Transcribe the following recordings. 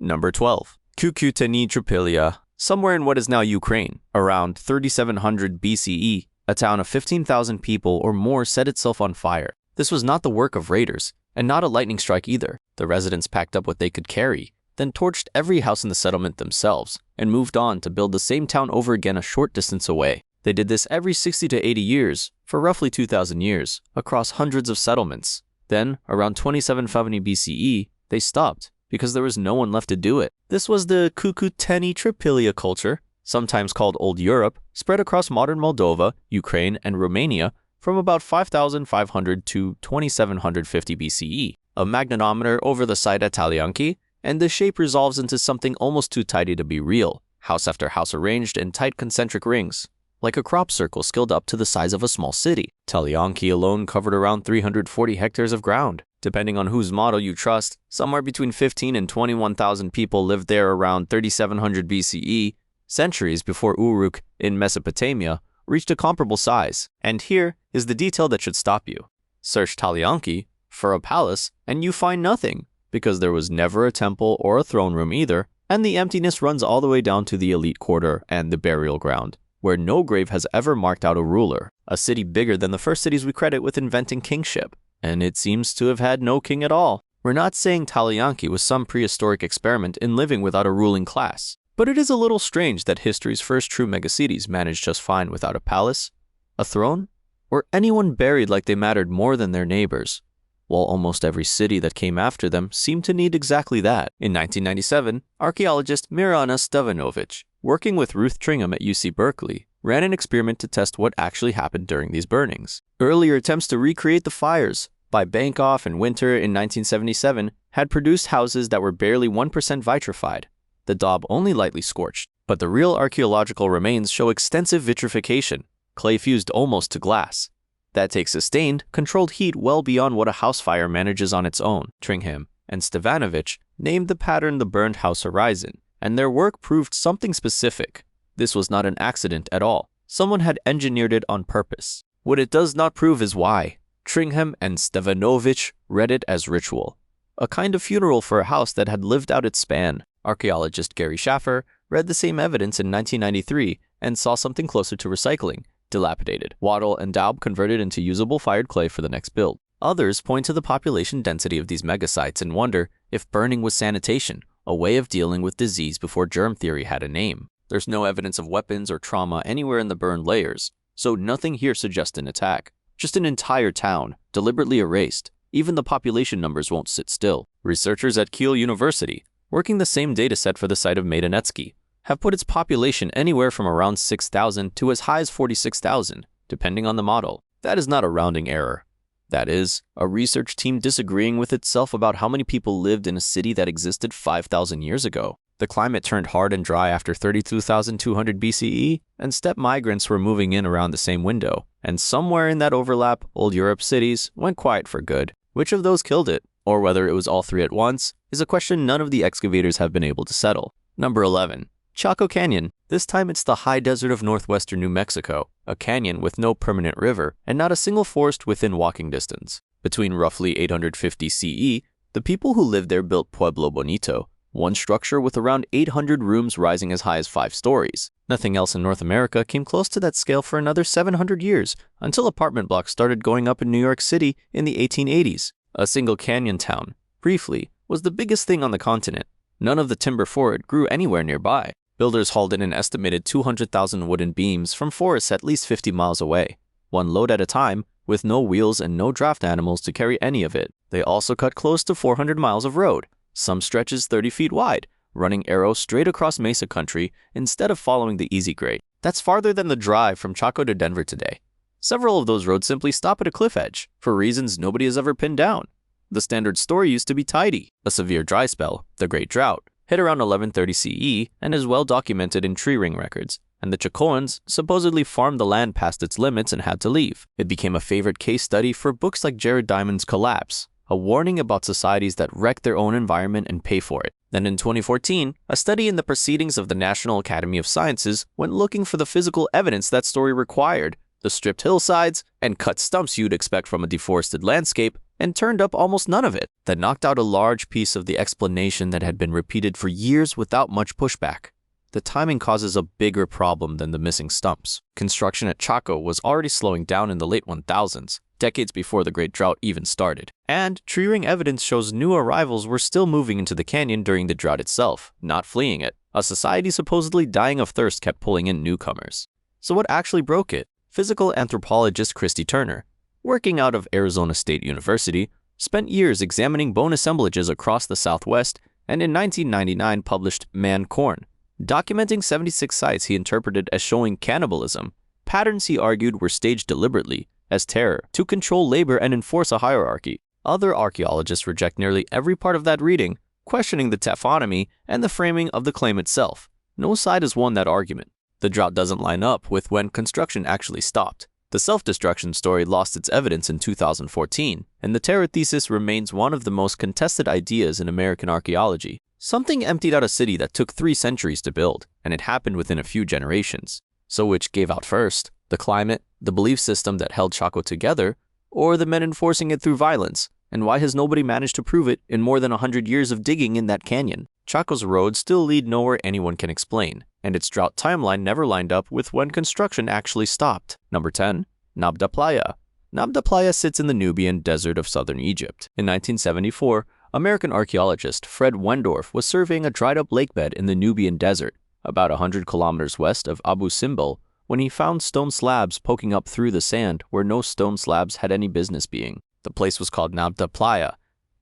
Number 12. Cucuteni-Trypillia. Somewhere in what is now Ukraine, around 3700 BCE, a town of 15,000 people or more set itself on fire. This was not the work of raiders, and not a lightning strike either. The residents packed up what they could carry, then torched every house in the settlement themselves, and moved on to build the same town over again a short distance away. They did this every 60 to 80 years, for roughly 2,000 years, across hundreds of settlements. Then, around 2750 BCE, they stopped, because there was no one left to do it. This was the Cucuteni-Trypillia culture, sometimes called Old Europe, spread across modern Moldova, Ukraine, and Romania from about 5,500 to 2750 BCE. A magnetometer over the site at Liangju, and the shape resolves into something almost too tidy to be real, house after house arranged in tight concentric rings, like a crop circle scaled up to the size of a small city. Liangju alone covered around 340 hectares of ground. Depending on whose model you trust, somewhere between 15 and 21,000 people lived there around 3700 BCE, centuries before Uruk in Mesopotamia reached a comparable size. And here is the detail that should stop you. Search Liangju for a palace and you find nothing, because there was never a temple or a throne room either, and the emptiness runs all the way down to the elite quarter and the burial ground, where no grave has ever marked out a ruler, a city bigger than the first cities we credit with inventing kingship. And it seems to have had no king at all. We're not saying Liangju was some prehistoric experiment in living without a ruling class, but it is a little strange that history's first true megacities managed just fine without a palace, a throne, or anyone buried like they mattered more than their neighbors, while almost every city that came after them seemed to need exactly that. In 1997, archaeologist Mirjana Stevanovic, working with Ruth Tringham at UC Berkeley, ran an experiment to test what actually happened during these burnings. Earlier attempts to recreate the fires by Bankoff and Winter in 1977 had produced houses that were barely 1% vitrified, the daub only lightly scorched. But the real archaeological remains show extensive vitrification, clay fused almost to glass. That takes sustained, controlled heat well beyond what a house fire manages on its own. Tringham and Stevanovic named the pattern the burned house horizon, and their work proved something specific. This was not an accident at all. Someone had engineered it on purpose. What it does not prove is why. Tringham and Stevanovic read it as ritual, a kind of funeral for a house that had lived out its span. Archaeologist Gary Schaffer read the same evidence in 1993 and saw something closer to recycling, dilapidated, wattle and daub converted into usable fired clay for the next build. Others point to the population density of these megasites and wonder if burning was sanitation, a way of dealing with disease before germ theory had a name. There's no evidence of weapons or trauma anywhere in the burned layers, so nothing here suggests an attack. Just an entire town, deliberately erased. Even the population numbers won't sit still. Researchers at Kiel University, working the same dataset for the site of Maidanetsky, have put its population anywhere from around 6,000 to as high as 46,000, depending on the model. That is not a rounding error. That is, a research team disagreeing with itself about how many people lived in a city that existed 5,000 years ago. The climate turned hard and dry after 32,200 BCE, and steppe migrants were moving in around the same window. And somewhere in that overlap, Old Europe cities went quiet for good. Which of those killed it, or whether it was all three at once, is a question none of the excavators have been able to settle. Number 11. Chaco Canyon. This time it's the high desert of northwestern New Mexico, a canyon with no permanent river, and not a single forest within walking distance. Between roughly 850 CE, the people who lived there built Pueblo Bonito, one structure with around 800 rooms rising as high as 5 stories. Nothing else in North America came close to that scale for another 700 years, until apartment blocks started going up in New York City in the 1880s. A single canyon town, briefly, was the biggest thing on the continent. None of the timber for it grew anywhere nearby. Builders hauled in an estimated 200,000 wooden beams from forests at least 50 miles away, one load at a time, with no wheels and no draft animals to carry any of it. They also cut close to 400 miles of road, some stretches 30 feet wide, running arrows straight across mesa country instead of following the easy grade. That's farther than the drive from Chaco to Denver today. Several of those roads simply stop at a cliff edge, for reasons nobody has ever pinned down. The standard story used to be tidy. A severe dry spell, the Great Drought, hit around 1130 CE and is well documented in tree ring records, and the Chacoans supposedly farmed the land past its limits and had to leave. It became a favorite case study for books like Jared Diamond's Collapse, a warning about societies that wreck their own environment and pay for it. Then in 2014, a study in the Proceedings of the National Academy of Sciences went looking for the physical evidence that story required. The stripped hillsides and cut stumps you'd expect from a deforested landscape and turned up almost none of it. That knocked out a large piece of the explanation that had been repeated for years without much pushback. The timing causes a bigger problem than the missing stumps. Construction at Chaco was already slowing down in the late 1000s, decades before the Great Drought even started. And tree ring evidence shows new arrivals were still moving into the canyon during the drought itself, not fleeing it. A society supposedly dying of thirst kept pulling in newcomers. So what actually broke it? Physical anthropologist Christy Turner, working out of Arizona State University, spent years examining bone assemblages across the Southwest and in 1999 published Man Corn, documenting 76 sites he interpreted as showing cannibalism, patterns he argued were staged deliberately as terror to control labor and enforce a hierarchy. Other archaeologists reject nearly every part of that reading, questioning the taphonomy and the framing of the claim itself. No side has won that argument. The drought doesn't line up with when construction actually stopped. The self-destruction story lost its evidence in 2014, and the terror thesis remains one of the most contested ideas in American archaeology. Something emptied out a city that took 3 centuries to build, and it happened within a few generations. So which gave out first? The climate, the belief system that held Chaco together, or the men enforcing it through violence? And why has nobody managed to prove it in more than 100 years of digging in that canyon? Chaco's roads still lead nowhere anyone can explain, and its drought timeline never lined up with when construction actually stopped. Number 10. Nabta Playa. Nabta Playa sits in the Nubian desert of southern Egypt. In 1974, American archaeologist Fred Wendorf was surveying a dried-up lakebed in the Nubian desert, about 100 kilometers west of Abu Simbel, when he found stone slabs poking up through the sand where no stone slabs had any business being. The place was called Nabta Playa,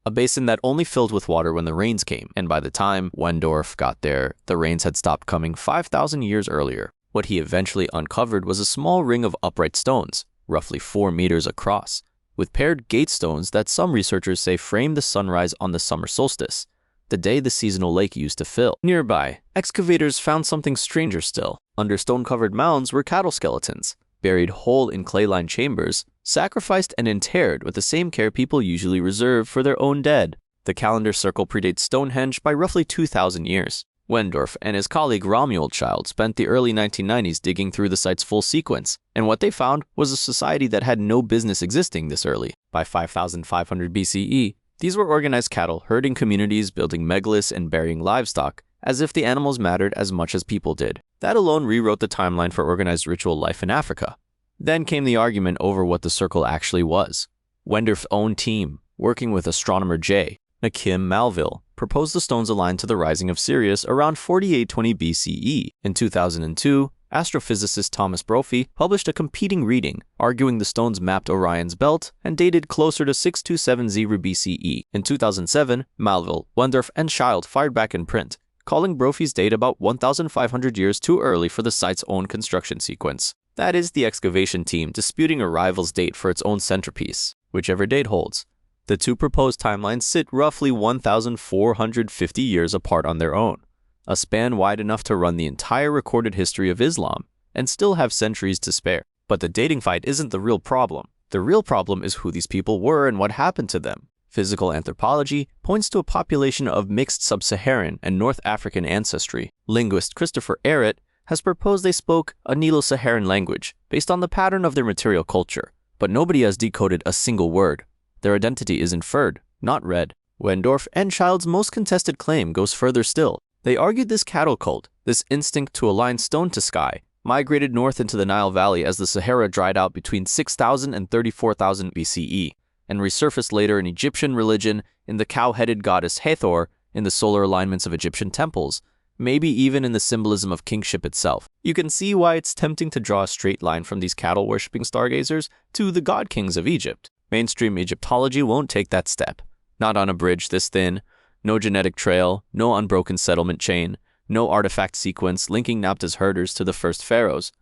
a basin that only filled with water when the rains came, and by the time Wendorf got there, the rains had stopped coming 5,000 years earlier. What he eventually uncovered was a small ring of upright stones, roughly 4 meters across, with paired gate stones that some researchers say frame the sunrise on the summer solstice, the day the seasonal lake used to fill. Nearby, excavators found something stranger still. Under stone-covered mounds were cattle skeletons, buried whole in clay-lined chambers, sacrificed and interred with the same care people usually reserve for their own dead. The calendar circle predates Stonehenge by roughly 2,000 years. Wendorf and his colleague Romualdchild spent the early 1990s digging through the site's full sequence, and what they found was a society that had no business existing this early. By 5,500 BCE, these were organized cattle herding communities, building megaliths, and burying livestock, as if the animals mattered as much as people did. That alone rewrote the timeline for organized ritual life in Africa. Then came the argument over what the circle actually was. Wendorf's own team, working with astronomer J. Nakim Malville, proposed the stones aligned to the rising of Sirius around 4820 BCE. In 2002, astrophysicist Thomas Brophy published a competing reading, arguing the stones mapped Orion's belt and dated closer to 6270 BCE. In 2007, Malville, Wendorf, and Child fired back in print, calling Brophy's date about 1,500 years too early for the site's own construction sequence. That is the excavation team disputing a rival's date for its own centerpiece, whichever date holds. The two proposed timelines sit roughly 1,450 years apart on their own, a span wide enough to run the entire recorded history of Islam and still have centuries to spare. But the dating fight isn't the real problem. The real problem is who these people were and what happened to them. Physical anthropology points to a population of mixed sub-Saharan and North African ancestry. Linguist Christopher Ehret has proposed they spoke a Nilo-Saharan language based on the pattern of their material culture, but nobody has decoded a single word. Their identity is inferred, not read. Wendorf and Child's most contested claim goes further still. They argued this cattle cult, this instinct to align stone to sky, migrated north into the Nile Valley as the Sahara dried out between 6,000 and 34,000 BCE, and resurfaced later in Egyptian religion, in the cow-headed goddess Hathor, in the solar alignments of Egyptian temples, maybe even in the symbolism of kingship itself. You can see why it's tempting to draw a straight line from these cattle-worshipping stargazers to the god-kings of Egypt. Mainstream Egyptology won't take that step. Not on a bridge this thin, no genetic trail, no unbroken settlement chain, no artifact sequence linking Nabta's herders to the first pharaohs.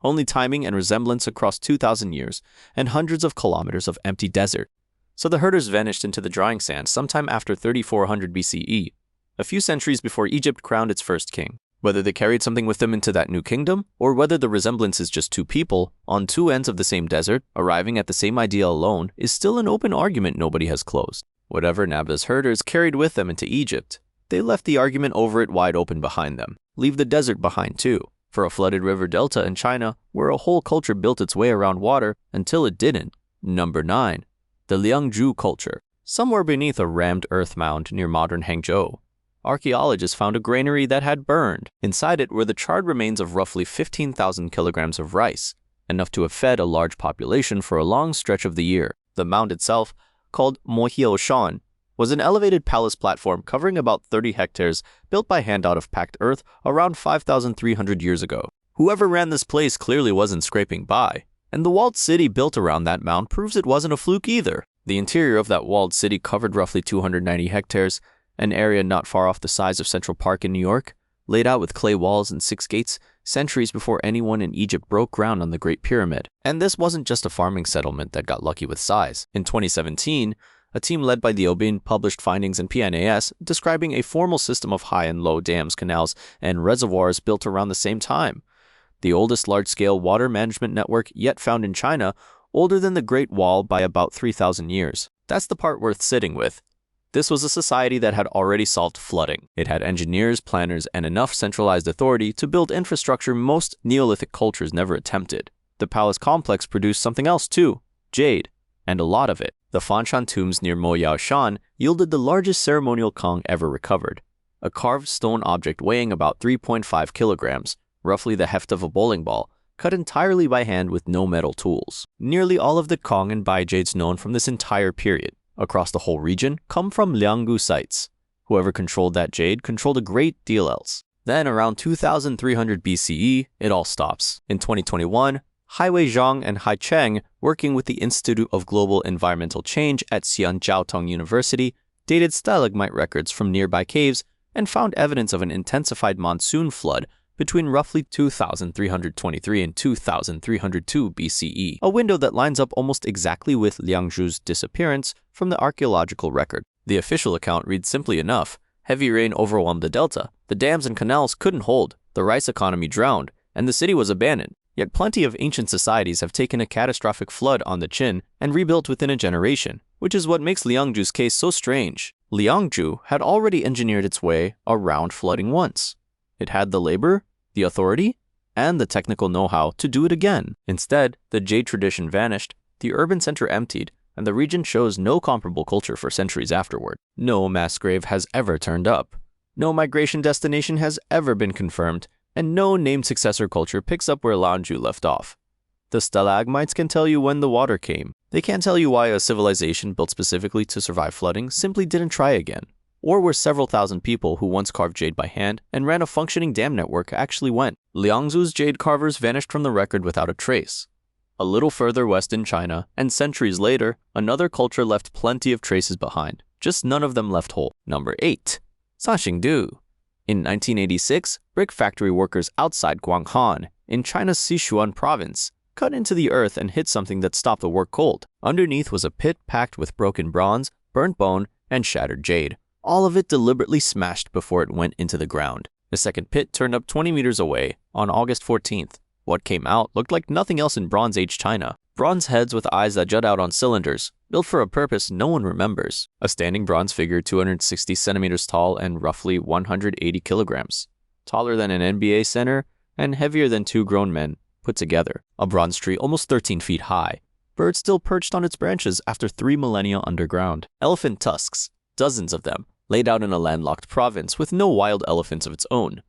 Only timing and resemblance across 2,000 years and hundreds of kilometers of empty desert. So the herders vanished into the drying sand sometime after 3,400 BCE, a few centuries before Egypt crowned its first king. Whether they carried something with them into that new kingdom, or whether the resemblance is just two people, on two ends of the same desert, arriving at the same idea alone, is still an open argument nobody has closed. Whatever Nabta's herders carried with them into Egypt, they left the argument over it wide open behind them. Leave the desert behind too, for a flooded river delta in China, where a whole culture built its way around water until it didn't. Number 9. the Liangju culture. Somewhere beneath a rammed earth mound near modern Hangzhou, archaeologists found a granary that had burned. Inside it were the charred remains of roughly 15,000 kilograms of rice, enough to have fed a large population for a long stretch of the year. The mound itself, called Mohioshan, was an elevated palace platform covering about 30 hectares built by hand out of packed earth around 5,300 years ago. Whoever ran this place clearly wasn't scraping by, and the walled city built around that mound proves it wasn't a fluke either. The interior of that walled city covered roughly 290 hectares, an area not far off the size of Central Park in New York, laid out with clay walls and 6 gates, centuries before anyone in Egypt broke ground on the Great Pyramid. And this wasn't just a farming settlement that got lucky with size. In 2017, a team led by the Obin published findings in PNAS describing a formal system of high and low dams, canals, and reservoirs built around the same time. The oldest large-scale water management network yet found in China, older than the Great Wall by about 3,000 years. That's the part worth sitting with. This was a society that had already solved flooding. It had engineers, planners, and enough centralized authority to build infrastructure most Neolithic cultures never attempted. The palace complex produced something else too, jade, and a lot of it. The Fanshan tombs near Moyaoshan yielded the largest ceremonial kong ever recovered, a carved stone object weighing about 3.5 kilograms, roughly the heft of a bowling ball, cut entirely by hand with no metal tools. Nearly all of the kong and bai jades known from this entire period, across the whole region, come from Liangju sites. Whoever controlled that jade controlled a great deal else. Then, around 2300 BCE, it all stops. In 2021, Haiwei Zhang and Hai Cheng, working with the Institute of Global Environmental Change at Xi'an Jiaotong University, dated stalagmite records from nearby caves and found evidence of an intensified monsoon flood between roughly 2323 and 2302 BCE, a window that lines up almost exactly with Liangzhu's disappearance from the archaeological record. The official account reads simply enough: heavy rain overwhelmed the delta, the dams and canals couldn't hold, the rice economy drowned, and the city was abandoned. Yet plenty of ancient societies have taken a catastrophic flood on the chin and rebuilt within a generation, which is what makes Liangju's case so strange. Liangju had already engineered its way around flooding once. It had the labor, the authority, and the technical know-how to do it again. Instead, the jade tradition vanished, the urban center emptied, and the region shows no comparable culture for centuries afterward. No mass grave has ever turned up. No migration destination has ever been confirmed, and no named successor culture picks up where Liangju left off. The stalagmites can tell you when the water came. They can't tell you why a civilization built specifically to survive flooding simply didn't try again, or where several thousand people who once carved jade by hand and ran a functioning dam network actually went. Liangzu's jade carvers vanished from the record without a trace. A little further west in China, and centuries later, another culture left plenty of traces behind, just none of them left whole. Number 8. Sanxingdui. In 1986, brick factory workers outside Guanghan, in China's Sichuan province, cut into the earth and hit something that stopped the work cold. Underneath was a pit packed with broken bronze, burnt bone, and shattered jade. All of it deliberately smashed before it went into the ground. The second pit turned up 20 meters away on August 14th. What came out looked like nothing else in Bronze Age China. Bronze heads with eyes that jut out on cylinders, built for a purpose no one remembers. A standing bronze figure 260 centimeters tall and roughly 180 kilograms. Taller than an NBA center and heavier than 2 grown men put together. A bronze tree almost 13 feet high. Birds still perched on its branches after 3 millennia underground. Elephant tusks, dozens of them, laid out in a landlocked province with no wild elephants of its own.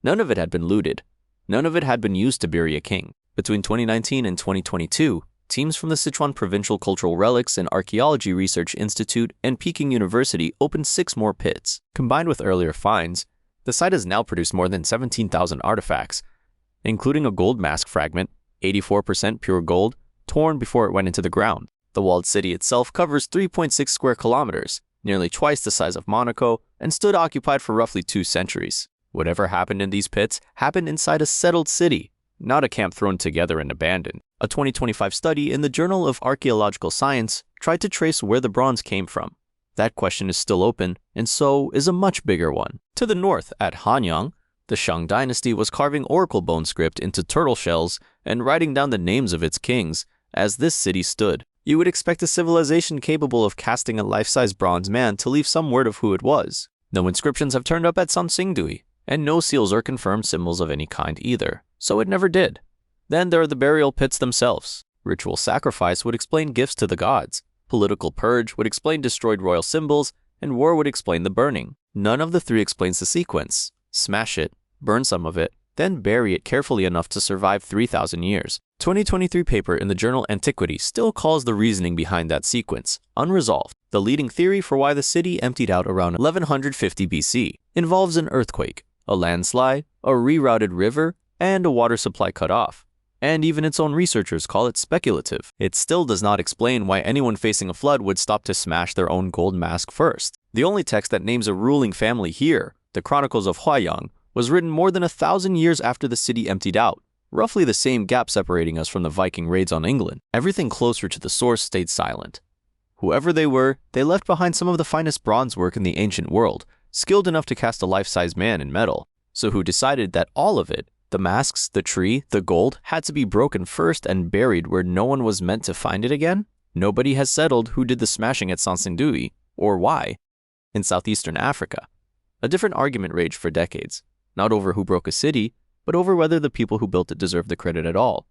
None of it had been looted. None of it had been used to bury a king. Between 2019 and 2022, teams from the Sichuan Provincial Cultural Relics and Archaeology Research Institute and Peking University opened 6 more pits. Combined with earlier finds, the site has now produced more than 17,000 artifacts, including a gold mask fragment, 84% pure gold, torn before it went into the ground. The walled city itself covers 3.6 square kilometers, nearly twice the size of Monaco, and stood occupied for roughly 2 centuries. Whatever happened in these pits happened inside a settled city, not a camp thrown together and abandoned. A 2025 study in the Journal of Archaeological Science tried to trace where the bronze came from. That question is still open, and so is a much bigger one. To the north, at Hanyang, the Shang dynasty was carving oracle bone script into turtle shells and writing down the names of its kings as this city stood. You would expect a civilization capable of casting a life-size bronze man to leave some word of who it was. No inscriptions have turned up at Sanxingdui, and no seals or confirmed symbols of any kind either, so it never did. Then there are the burial pits themselves. Ritual sacrifice would explain gifts to the gods, political purge would explain destroyed royal symbols, and war would explain the burning. None of the three explains the sequence. Smash it, burn some of it, then bury it carefully enough to survive 3,000 years. 2023 paper in the journal Antiquity still calls the reasoning behind that sequence unresolved. The leading theory for why the city emptied out around 1150 BC involves an earthquake, a landslide, a rerouted river, and a water supply cut off. And even its own researchers call it speculative. It still does not explain why anyone facing a flood would stop to smash their own gold mask first. The only text that names a ruling family here, the Chronicles of Huaiyang, was written more than 1,000 years after the city emptied out, roughly the same gap separating us from the Viking raids on England. Everything closer to the source stayed silent. Whoever they were, they left behind some of the finest bronze work in the ancient world, skilled enough to cast a life-size man in metal. So who decided that all of it, the masks, the tree, the gold, had to be broken first and buried where no one was meant to find it again? Nobody has settled who did the smashing at Sanxingdui, or why, in southeastern Africa. A different argument raged for decades, not over who broke a city, but over whether the people who built it deserve the credit at all.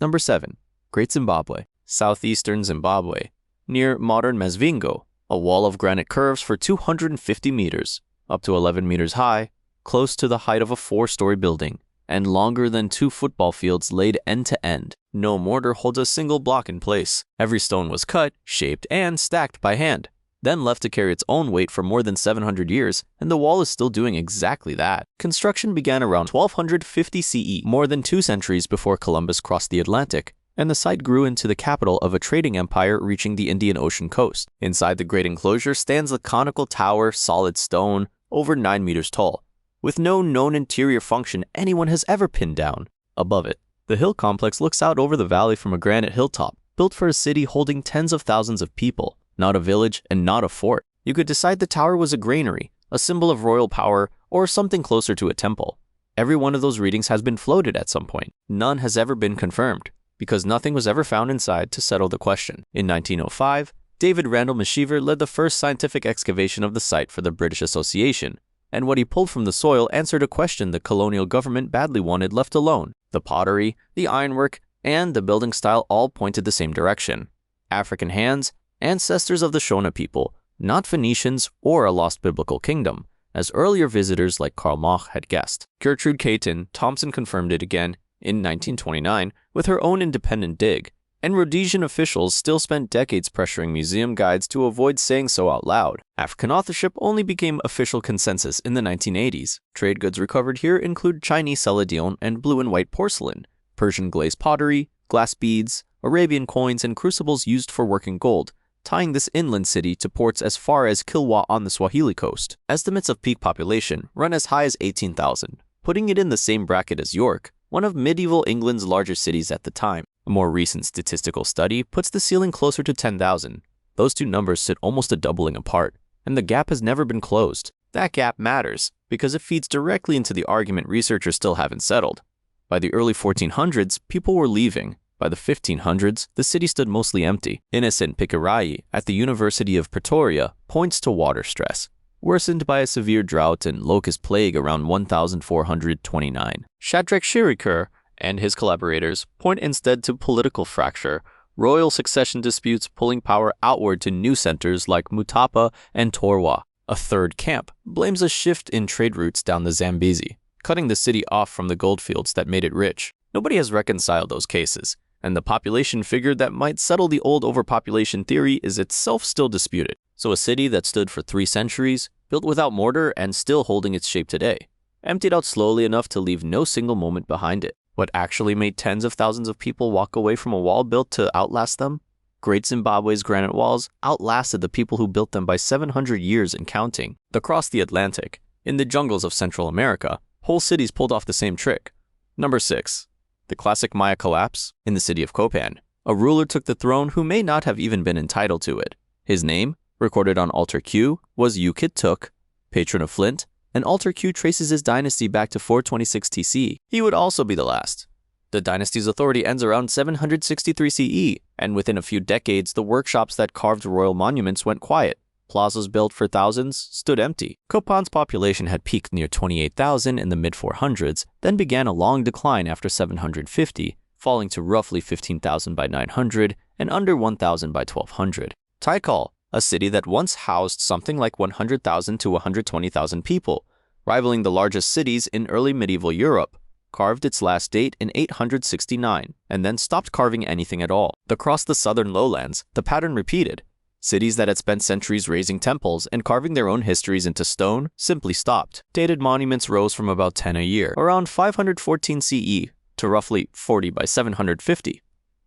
Number 7. Great Zimbabwe. Southeastern Zimbabwe, near modern Masvingo, a wall of granite curves for 250 meters, up to 11 meters high, close to the height of a 4-story building, and longer than 2 football fields laid end to end. No mortar holds a single block in place. Every stone was cut, shaped, and stacked by hand, then left to carry its own weight for more than 700 years, and the wall is still doing exactly that. Construction began around 1250 CE, more than 2 centuries before Columbus crossed the Atlantic, and the site grew into the capital of a trading empire reaching the Indian Ocean coast. Inside the great enclosure stands a conical tower, solid stone, over 9 meters tall, with no known interior function anyone has ever pinned down. Above it, the hill complex looks out over the valley from a granite hilltop, built for a city holding tens of thousands of people, not a village and not a fort. You could decide the tower was a granary, a symbol of royal power, or something closer to a temple. Every one of those readings has been floated at some point. None has ever been confirmed, because nothing was ever found inside to settle the question. In 1905, David Randall Mishever led the first scientific excavation of the site for the British Association, and what he pulled from the soil answered a question the colonial government badly wanted left alone. The pottery, the ironwork, and the building style all pointed the same direction. African hands, ancestors of the Shona people, not Phoenicians or a lost biblical kingdom, as earlier visitors like Karl Mach had guessed. Gertrude Caton Thompson confirmed it again in 1929 with her own independent dig, and Rhodesian officials still spent decades pressuring museum guides to avoid saying so out loud. African authorship only became official consensus in the 1980s. Trade goods recovered here include Chinese seladion and blue and white porcelain, Persian glazed pottery, glass beads, Arabian coins, and crucibles used for working gold, tying this inland city to ports as far as Kilwa on the Swahili coast. Estimates of peak population run as high as 18,000, putting it in the same bracket as York, one of medieval England's larger cities at the time. A more recent statistical study puts the ceiling closer to 10,000. Those two numbers sit almost a doubling apart, and the gap has never been closed. That gap matters, because it feeds directly into the argument researchers still haven't settled. By the early 1400s, people were leaving. By the 1500s, the city stood mostly empty. Innocent Pikirai at the University of Pretoria points to water stress, worsened by a severe drought and locust plague around 1429. Shadrach Shiriker and his collaborators point instead to political fracture, royal succession disputes pulling power outward to new centers like Mutapa and Torwa. A third camp blames a shift in trade routes down the Zambezi, cutting the city off from the goldfields that made it rich. Nobody has reconciled those cases, and the population figure that might settle the old overpopulation theory is itself still disputed. So a city that stood for 3 centuries, built without mortar and still holding its shape today, emptied out slowly enough to leave no single moment behind it. What actually made tens of thousands of people walk away from a wall built to outlast them? Great Zimbabwe's granite walls outlasted the people who built them by 700 years and counting. Across the Atlantic, in the jungles of Central America, whole cities pulled off the same trick. Number 6. The classic Maya collapse in the city of Copan. A ruler took the throne who may not have even been entitled to it. His name, recorded on Altar Q, was Ukit Tuk, patron of Flint, and Altar Q traces his dynasty back to 426 TC. He would also be the last. The dynasty's authority ends around 763 CE, and within a few decades, the workshops that carved royal monuments went quiet. Plazas built for thousands stood empty. Copan's population had peaked near 28,000 in the mid-400s, then began a long decline after 750, falling to roughly 15,000 by 900 and under 1,000 by 1200. Tikal, a city that once housed something like 100,000 to 120,000 people, rivaling the largest cities in early medieval Europe, carved its last date in 869 and then stopped carving anything at all. Across the southern lowlands, the pattern repeated. Cities that had spent centuries raising temples and carving their own histories into stone simply stopped. Dated monuments rose from about 10 a year, around 514 CE, to roughly 40 by 750,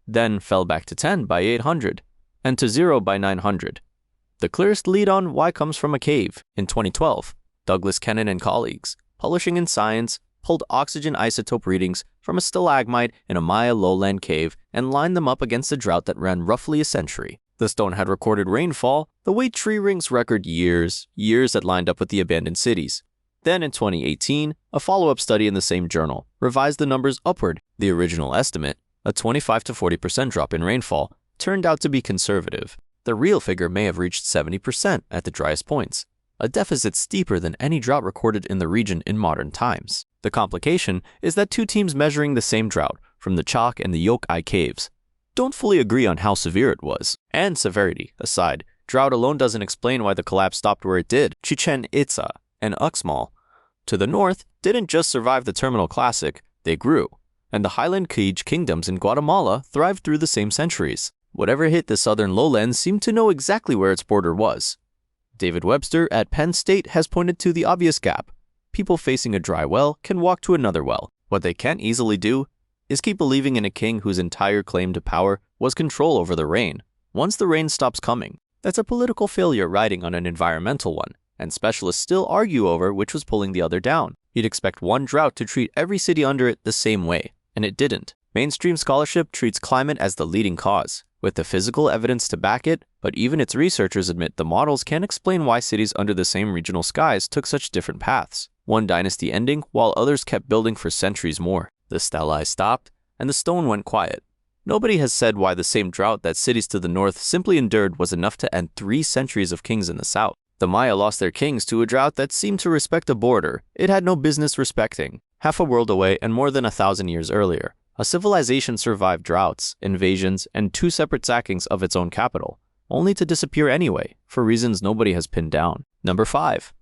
then fell back to 10 by 800, and to 0 by 900. The clearest lead on why comes from a cave. In 2012, Douglas Kennan and colleagues, publishing in Science, pulled oxygen isotope readings from a stalagmite in a Maya lowland cave and lined them up against a drought that ran roughly a century. The stone had recorded rainfall the way tree rings record years that lined up with the abandoned cities. Then in 2018, a follow-up study in the same journal revised the numbers upward. The original estimate, a 25 to 40% drop in rainfall, turned out to be conservative. The real figure may have reached 70% at the driest points, a deficit steeper than any drought recorded in the region in modern times. The complication is that two teams measuring the same drought from the Chalk and the Yoke-Eye caves don't fully agree on how severe it was. And severity aside, drought alone doesn't explain why the collapse stopped where it did. Chichen Itza and Uxmal, to the north, didn't just survive the Terminal Classic, they grew. And the Highland Cage kingdoms in Guatemala thrived through the same centuries. Whatever hit the southern lowlands seemed to know exactly where its border was. David Webster at Penn State has pointed to the obvious gap. People facing a dry well can walk to another well. What they can't easily do is keep believing in a king whose entire claim to power was control over the rain. Once the rain stops coming, that's a political failure riding on an environmental one, and specialists still argue over which was pulling the other down. You'd expect one drought to treat every city under it the same way, and it didn't. Mainstream scholarship treats climate as the leading cause, with the physical evidence to back it, but even its researchers admit the models can't explain why cities under the same regional skies took such different paths. One dynasty ending, while others kept building for centuries more. The stelae stopped, and the stone went quiet. Nobody has said why the same drought that cities to the north simply endured was enough to end 3 centuries of kings in the south. The Maya lost their kings to a drought that seemed to respect a border it had no business respecting. Half a world away and more than 1,000 years earlier, a civilization survived droughts, invasions, and 2 separate sackings of its own capital, only to disappear anyway, for reasons nobody has pinned down. Number 5.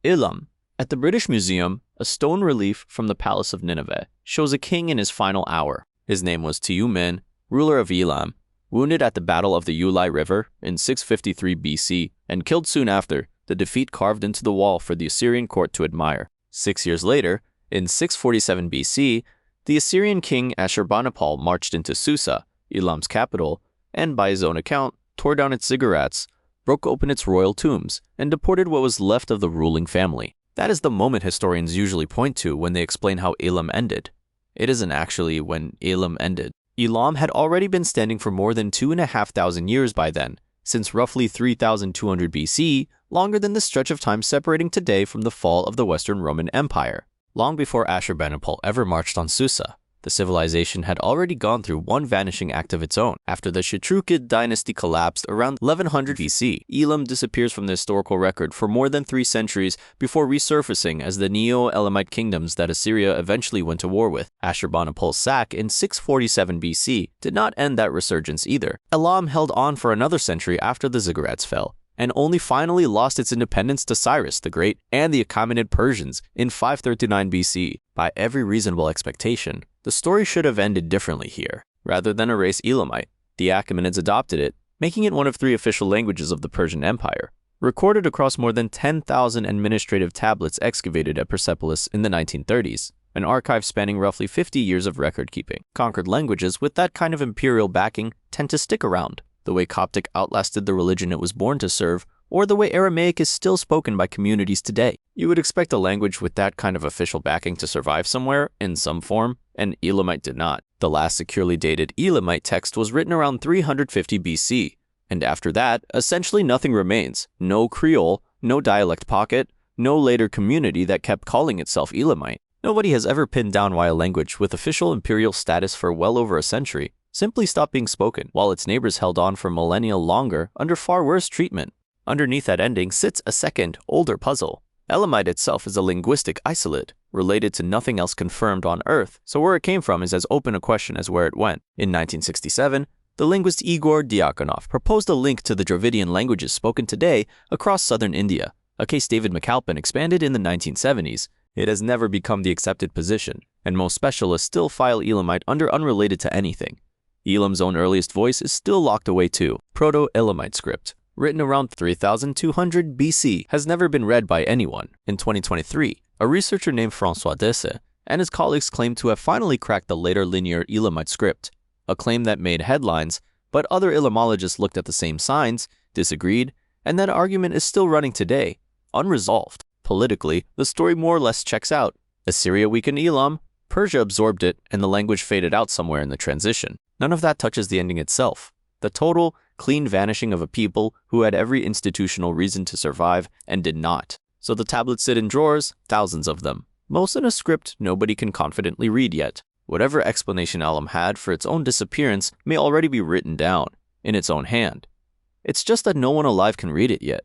Elam. At the British Museum, a stone relief from the Palace of Nineveh shows a king in his final hour. His name was Tiumen, ruler of Elam, wounded at the Battle of the Ulai River in 653 BC and killed soon after, the defeat carved into the wall for the Assyrian court to admire. 6 years later, in 647 BC, the Assyrian king Ashurbanipal marched into Susa, Elam's capital, and by his own account, tore down its ziggurats, broke open its royal tombs, and deported what was left of the ruling family. That is the moment historians usually point to when they explain how Elam ended. It isn't actually when Elam ended. Elam had already been standing for more than 2,500 years by then, since roughly 3,200 BC, longer than the stretch of time separating today from the fall of the Western Roman Empire. Long before Ashurbanipal ever marched on Susa, the civilization had already gone through one vanishing act of its own. After the Shetruchid dynasty collapsed around 1100 BC, Elam disappears from the historical record for more than 3 centuries before resurfacing as the Neo-Elamite kingdoms that Assyria eventually went to war with. Ashurbanipal's sack in 647 BC did not end that resurgence either. Elam held on for another century after the ziggurats fell, and only finally lost its independence to Cyrus the Great and the Achaemenid Persians in 539 BC. By every reasonable expectation, the story should have ended differently here. Rather than erase Elamite, the Achaemenids adopted it, making it one of 3 official languages of the Persian Empire, recorded across more than 10,000 administrative tablets excavated at Persepolis in the 1930s, an archive spanning roughly 50 years of record-keeping. Conquered languages with that kind of imperial backing tend to stick around, the way Coptic outlasted the religion it was born to serve, or the way Aramaic is still spoken by communities today. You would expect a language with that kind of official backing to survive somewhere, in some form, and Elamite did not. The last securely dated Elamite text was written around 350 BC, and after that, essentially nothing remains. No Creole, no dialect pocket, no later community that kept calling itself Elamite. Nobody has ever pinned down why a language with official imperial status for well over a century simply stopped being spoken, while its neighbors held on for millennia longer under far worse treatment. Underneath that ending sits a second, older puzzle. Elamite itself is a linguistic isolate, related to nothing else confirmed on Earth, so where it came from is as open a question as where it went. In 1967, the linguist Igor Diakonov proposed a link to the Dravidian languages spoken today across southern India, a case David McAlpin expanded in the 1970s. It has never become the accepted position, and most specialists still file Elamite under unrelated to anything. Elam's own earliest voice is still locked away too. Proto-Elamite script, written around 3200 BC, has never been read by anyone. In 2023, a researcher named François Desse and his colleagues claimed to have finally cracked the later linear Elamite script, a claim that made headlines, but other Elamologists looked at the same signs, disagreed, and that argument is still running today, unresolved. Politically, the story more or less checks out. Assyria weakened Elam, Persia absorbed it, and the language faded out somewhere in the transition. None of that touches the ending itself. The total, clean vanishing of a people who had every institutional reason to survive and did not. So the tablets sit in drawers, thousands of them, most in a script nobody can confidently read yet. Whatever explanation Elam had for its own disappearance may already be written down, in its own hand. It's just that no one alive can read it yet.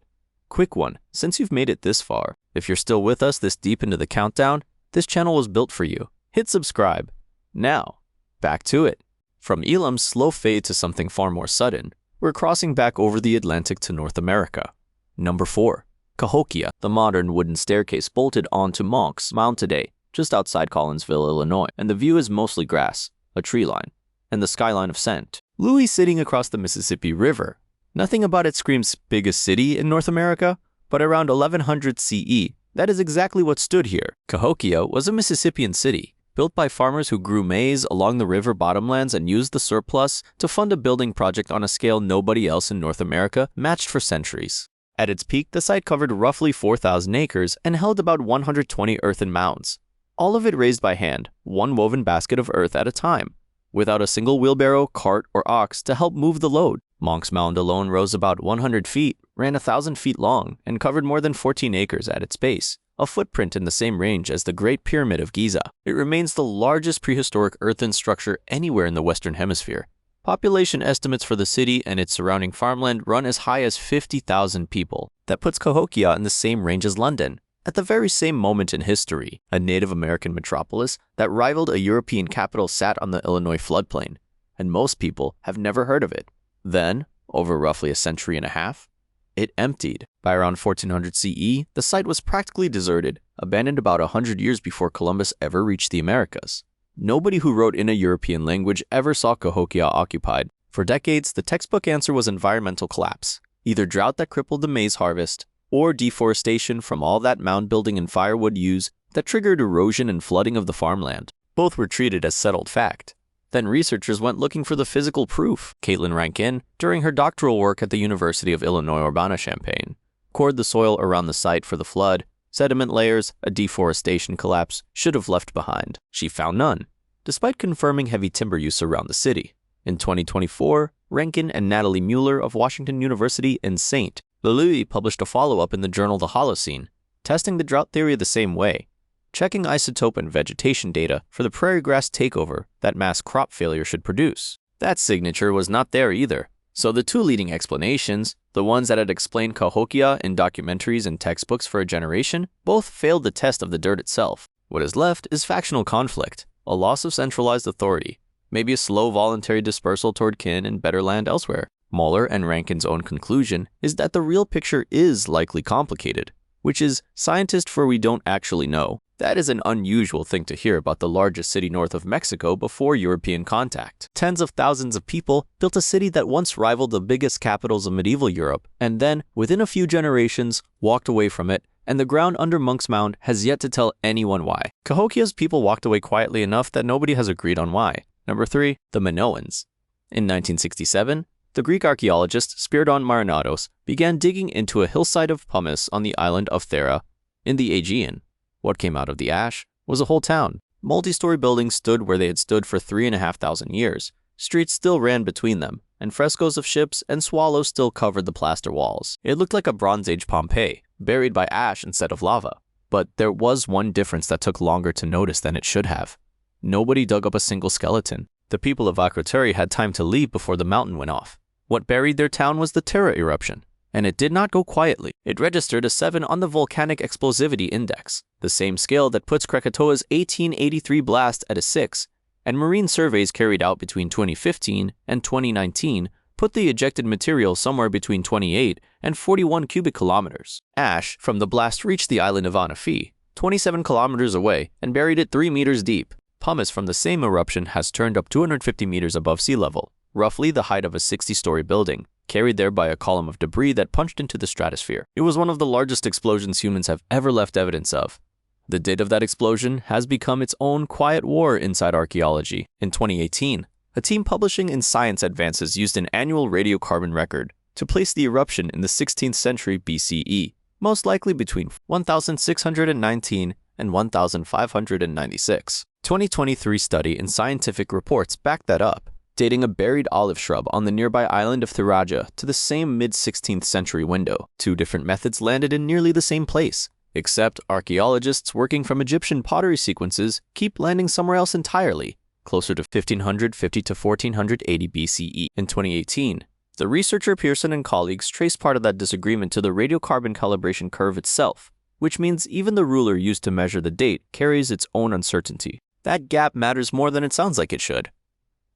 Quick one, since you've made it this far, if you're still with us this deep into the countdown, this channel was built for you. Hit subscribe. Now, back to it. From Elam's slow fade to something far more sudden, we're crossing back over the Atlantic to North America. Number 4. Cahokia, the modern wooden staircase bolted onto Monk's Mound today, just outside Collinsville, Illinois, and the view is mostly grass, a tree line, and the skyline of St. Louis sitting across the Mississippi River. Nothing about it screams biggest city in North America, but around 1100 CE, that is exactly what stood here. Cahokia was a Mississippian city, built by farmers who grew maize along the river bottomlands and used the surplus to fund a building project on a scale nobody else in North America matched for centuries. At its peak, the site covered roughly 4,000 acres and held about 120 earthen mounds, all of it raised by hand, one woven basket of earth at a time, without a single wheelbarrow, cart, or ox to help move the load. Monk's Mound alone rose about 100 feet, ran 1,000 feet long, and covered more than 14 acres at its base, a footprint in the same range as the Great Pyramid of Giza. It remains the largest prehistoric earthen structure anywhere in the Western Hemisphere. Population estimates for the city and its surrounding farmland run as high as 50,000 people. That puts Cahokia in the same range as London. At the very same moment in history, a Native American metropolis that rivaled a European capital sat on the Illinois floodplain, and most people have never heard of it. Then, over roughly a century and a half, it emptied. By around 1400 CE, the site was practically deserted, abandoned about 100 years before Columbus ever reached the Americas. Nobody who wrote in a European language ever saw Cahokia occupied. For decades, the textbook answer was environmental collapse, either drought that crippled the maize harvest, or deforestation from all that mound building and firewood use that triggered erosion and flooding of the farmland. Both were treated as settled fact. Then researchers went looking for the physical proof. Caitlin Rankin, during her doctoral work at the University of Illinois Urbana-Champaign, cored the soil around the site for the flood, sediment layers, a deforestation collapse should have left behind. She found none, despite confirming heavy timber use around the city. In 2024, Rankin and Natalie Mueller of Washington University in St. Louis published a follow-up in the journal The Holocene, testing the drought theory the same way, checking isotope and vegetation data for the prairie grass takeover that mass crop failure should produce. That signature was not there either. So the two leading explanations, the ones that had explained Cahokia in documentaries and textbooks for a generation, both failed the test of the dirt itself. What is left is factional conflict, a loss of centralized authority, maybe a slow voluntary dispersal toward kin and better land elsewhere. Mueller and Rankin's own conclusion is that the real picture is likely complicated, which is scientist for we don't actually know. That is an unusual thing to hear about the largest city north of Mexico before European contact. Tens of thousands of people built a city that once rivaled the biggest capitals of medieval Europe, and then, within a few generations, walked away from it, and the ground under Monk's Mound has yet to tell anyone why. Cahokia's people walked away quietly enough that nobody has agreed on why. Number 3, the Minoans. In 1967, the Greek archaeologist Spiridon Marinatos began digging into a hillside of pumice on the island of Thera in the Aegean. What came out of the ash was a whole town. Multi-story buildings stood where they had stood for 3,500 years. Streets still ran between them, and frescoes of ships and swallows still covered the plaster walls. It looked like a Bronze Age Pompeii, buried by ash instead of lava. But there was one difference that took longer to notice than it should have. Nobody dug up a single skeleton. The people of Rakhigarhi had time to leave before the mountain went off. What buried their town was the Terra eruption. And it did not go quietly. It registered a 7 on the Volcanic Explosivity Index, the same scale that puts Krakatoa's 1883 blast at a 6, and marine surveys carried out between 2015 and 2019 put the ejected material somewhere between 28 and 41 cubic kilometers. Ash from the blast reached the island of Anafi, 27 kilometers away, and buried it 3 meters deep. Pumice from the same eruption has turned up 250 meters above sea level, roughly the height of a 60-story building, carried there by a column of debris that punched into the stratosphere. It was one of the largest explosions humans have ever left evidence of. The date of that explosion has become its own quiet war inside archaeology. In 2018, a team publishing in Science Advances used an annual radiocarbon record to place the eruption in the 16th century BCE, most likely between 1619 and 1596. 2023 study in Scientific Reports backed that up, dating a buried olive shrub on the nearby island of Thiraja to the same mid-16th century window. 2 different methods landed in nearly the same place, except archaeologists working from Egyptian pottery sequences keep landing somewhere else entirely, closer to 1550 to 1480 BCE. In 2018, the researcher Pearson and colleagues traced part of that disagreement to the radiocarbon calibration curve itself, which means even the ruler used to measure the date carries its own uncertainty. That gap matters more than it sounds like it should.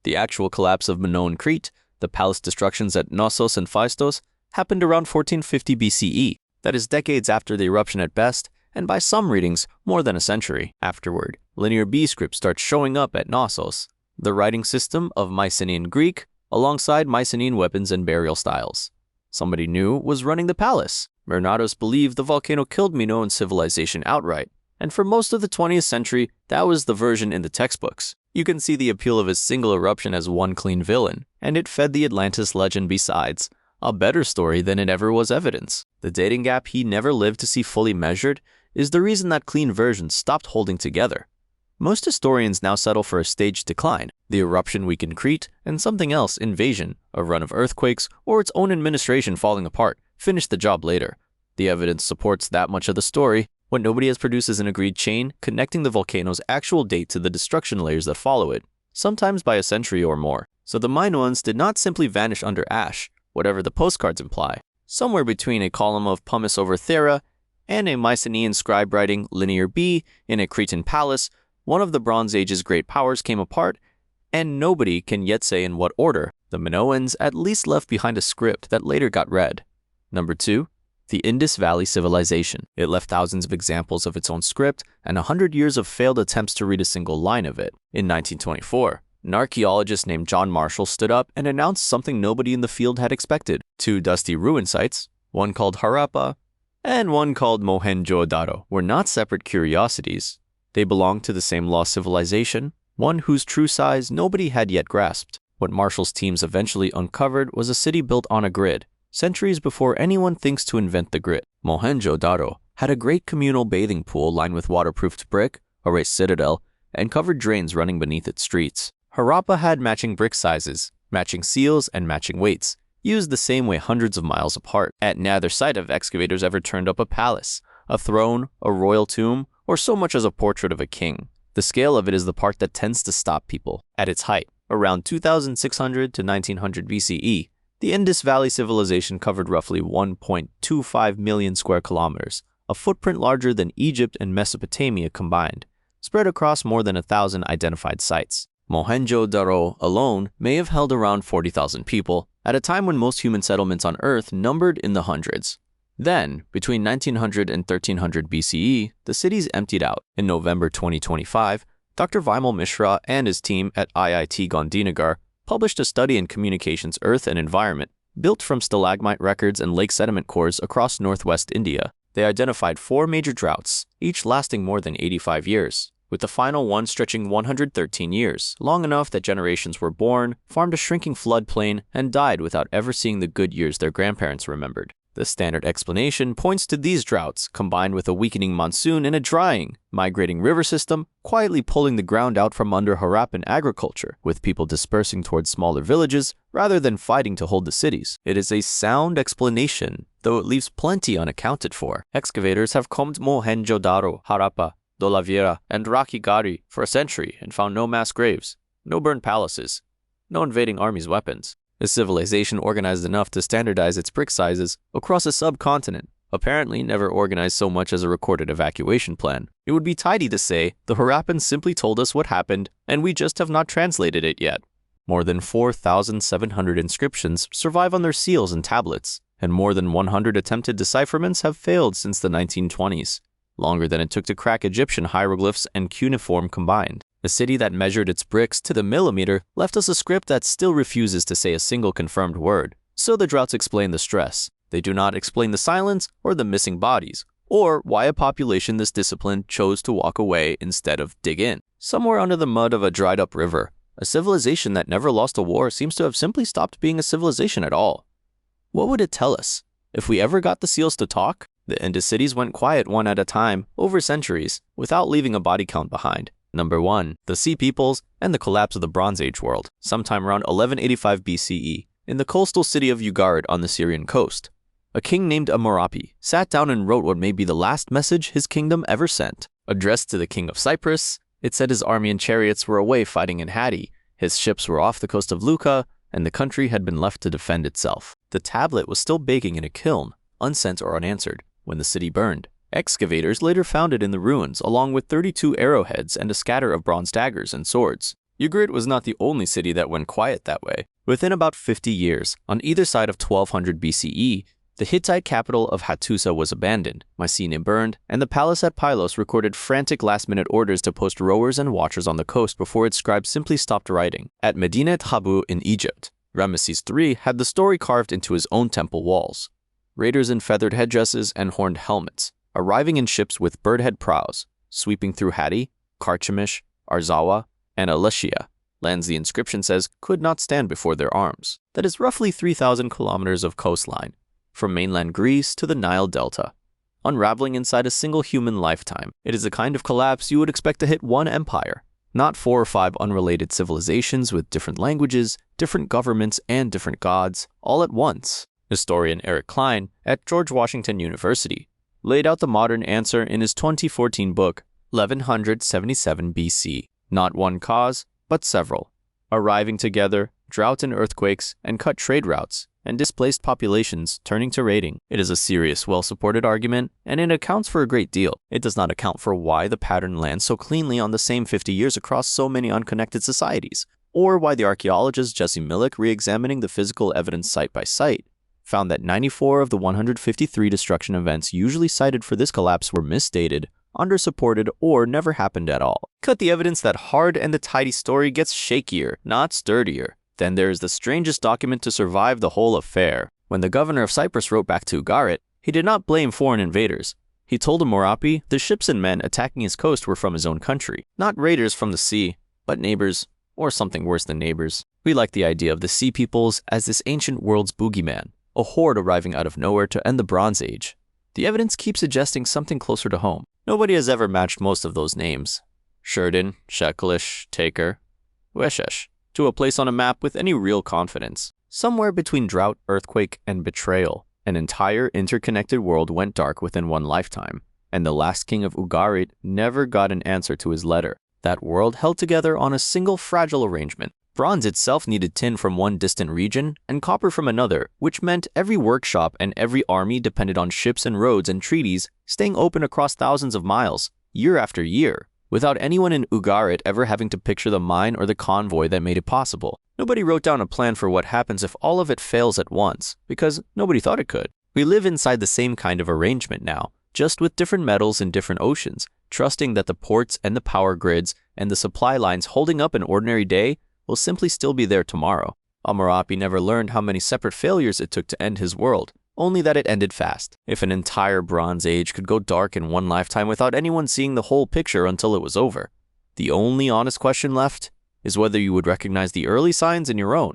The actual collapse of Minoan Crete, the palace destructions at Knossos and Phaistos, happened around 1450 BCE, that is decades after the eruption at best, and by some readings, more than a century. Afterward, Linear B script starts showing up at Knossos, the writing system of Mycenaean Greek, alongside Mycenaean weapons and burial styles. Somebody new was running the palace. Mernatos believed the volcano killed Minoan civilization outright, and for most of the 20th century, that was the version in the textbooks. You can see the appeal of his single eruption as one clean villain, and it fed the Atlantis legend besides, a better story than it ever was evidence. The dating gap he never lived to see fully measured is the reason that clean versions stopped holding together. Most historians now settle for a staged decline. The eruption weakened Crete, and something else, invasion, a run of earthquakes, or its own administration falling apart, finished the job later. The evidence supports that much of the story. What nobody has produced is an agreed chain connecting the volcano's actual date to the destruction layers that follow it, sometimes by a century or more. So the Minoans did not simply vanish under ash, whatever the postcards imply. Somewhere between a column of pumice over Thera and a Mycenaean scribe writing Linear B in a Cretan palace, one of the Bronze Age's great powers came apart, and nobody can yet say in what order. The Minoans at least left behind a script that later got read. Number 2. The Indus Valley Civilization. It left thousands of examples of its own script and 100 years of failed attempts to read a single line of it. In 1924, an archaeologist named John Marshall stood up and announced something nobody in the field had expected. 2 dusty ruin sites, one called Harappa and one called Mohenjo-Daro, were not separate curiosities. They belonged to the same lost civilization, one whose true size nobody had yet grasped. What Marshall's teams eventually uncovered was a city built on a grid, centuries before anyone thinks to invent the grid. Mohenjo-Daro had a great communal bathing pool lined with waterproofed brick, a raised citadel, and covered drains running beneath its streets. Harappa had matching brick sizes, matching seals, and matching weights, used the same way hundreds of miles apart. At neither site have excavators ever turned up a palace, a throne, a royal tomb, or so much as a portrait of a king. The scale of it is the part that tends to stop people. At its height, around 2600 to 1900 BCE, the Indus Valley civilization covered roughly 1.25 million square kilometers, a footprint larger than Egypt and Mesopotamia combined, spread across more than 1,000 identified sites. Mohenjo-Daro alone may have held around 40,000 people, at a time when most human settlements on Earth numbered in the hundreds. Then, between 1900 and 1300 BCE, the cities emptied out. In November 2025, Dr. Vimal Mishra and his team at IIT Gandhinagar published a study in Communications, Earth and Environment, built from stalagmite records and lake sediment cores across northwest India. They identified 4 major droughts, each lasting more than 85 years, with the final one stretching 113 years, long enough that generations were born, farmed a shrinking floodplain, and died without ever seeing the good years their grandparents remembered. The standard explanation points to these droughts, combined with a weakening monsoon and a drying, migrating river system, quietly pulling the ground out from under Harappan agriculture, with people dispersing towards smaller villages rather than fighting to hold the cities. It is a sound explanation, though it leaves plenty unaccounted for. Excavators have combed Mohenjo-Daro, Harappa, Dholavira, and Rakhigarhi for a century and found no mass graves, no burned palaces, no invading armies' weapons. A civilization organized enough to standardize its brick sizes across a subcontinent, apparently never organized so much as a recorded evacuation plan. It would be tidy to say the Harappans simply told us what happened and we just have not translated it yet. More than 4,700 inscriptions survive on their seals and tablets, and more than 100 attempted decipherments have failed since the 1920s, longer than it took to crack Egyptian hieroglyphs and cuneiform combined. The city that measured its bricks to the millimeter left us a script that still refuses to say a single confirmed word. So the droughts explain the stress. They do not explain the silence or the missing bodies, or why a population this disciplined chose to walk away instead of dig in. Somewhere under the mud of a dried-up river, a civilization that never lost a war seems to have simply stopped being a civilization at all. What would it tell us? If we ever got the seals to talk, the Indus cities went quiet one at a time, over centuries, without leaving a body count behind. Number 1. The Sea Peoples and the collapse of the Bronze Age world, sometime around 1185 BCE, in the coastal city of Ugarit on the Syrian coast. A king named Hammurapi sat down and wrote what may be the last message his kingdom ever sent. Addressed to the king of Cyprus, it said his army and chariots were away fighting in Hatti, his ships were off the coast of Lucca, and the country had been left to defend itself. The tablet was still baking in a kiln, unsent or unanswered, when the city burned. Excavators later found it in the ruins, along with 32 arrowheads and a scatter of bronze daggers and swords. Ugarit was not the only city that went quiet that way. Within about 50 years, on either side of 1200 BCE, the Hittite capital of Hattusa was abandoned, Mycenae burned, and the palace at Pylos recorded frantic last-minute orders to post rowers and watchers on the coast before its scribes simply stopped writing. At Medinet Habu in Egypt, Ramesses III had the story carved into his own temple walls. Raiders in feathered headdresses and horned helmets, arriving in ships with birdhead prows, sweeping through Hatti, Carchemish, Arzawa, and Alesia, lands the inscription says could not stand before their arms. That is roughly 3,000 kilometers of coastline, from mainland Greece to the Nile Delta, unraveling inside a single human lifetime. It is the kind of collapse you would expect to hit one empire, not 4 or 5 unrelated civilizations with different languages, different governments, and different gods, all at once. Historian Eric Klein at George Washington University laid out the modern answer in his 2014 book, 1177 BC. Not one cause, but several. Arriving together, drought and earthquakes, and cut trade routes, and displaced populations turning to raiding. It is a serious, well-supported argument, and it accounts for a great deal. It does not account for why the pattern lands so cleanly on the same 50 years across so many unconnected societies, or why the archaeologist Jesse Millick, re-examining the physical evidence site by site, found that 94 of the 153 destruction events usually cited for this collapse were misdated, undersupported, or never happened at all. Cut the evidence that hard and the tidy story gets shakier, not sturdier. Then there is the strangest document to survive the whole affair. When the governor of Cyprus wrote back to Ugarit, he did not blame foreign invaders. He told Hammurapi the ships and men attacking his coast were from his own country, not raiders from the sea, but neighbors, or something worse than neighbors. We like the idea of the Sea Peoples as this ancient world's boogeyman, a horde arriving out of nowhere to end the Bronze Age. The evidence keeps suggesting something closer to home. Nobody has ever matched most of those names. Sheridan, Shekelish, Taker, Weshesh, to a place on a map with any real confidence. Somewhere between drought, earthquake, and betrayal, an entire interconnected world went dark within one lifetime, and the last king of Ugarit never got an answer to his letter. That world held together on a single fragile arrangement. Bronze itself needed tin from one distant region and copper from another, which meant every workshop and every army depended on ships and roads and treaties staying open across thousands of miles, year after year, without anyone in Ugarit ever having to picture the mine or the convoy that made it possible. Nobody wrote down a plan for what happens if all of it fails at once, because nobody thought it could. We live inside the same kind of arrangement now, just with different metals in different oceans, trusting that the ports and the power grids and the supply lines holding up an ordinary day will simply still be there tomorrow. Hammurapi never learned how many separate failures it took to end his world, only that it ended fast. If an entire Bronze Age could go dark in one lifetime without anyone seeing the whole picture until it was over, the only honest question left is whether you would recognize the early signs in your own.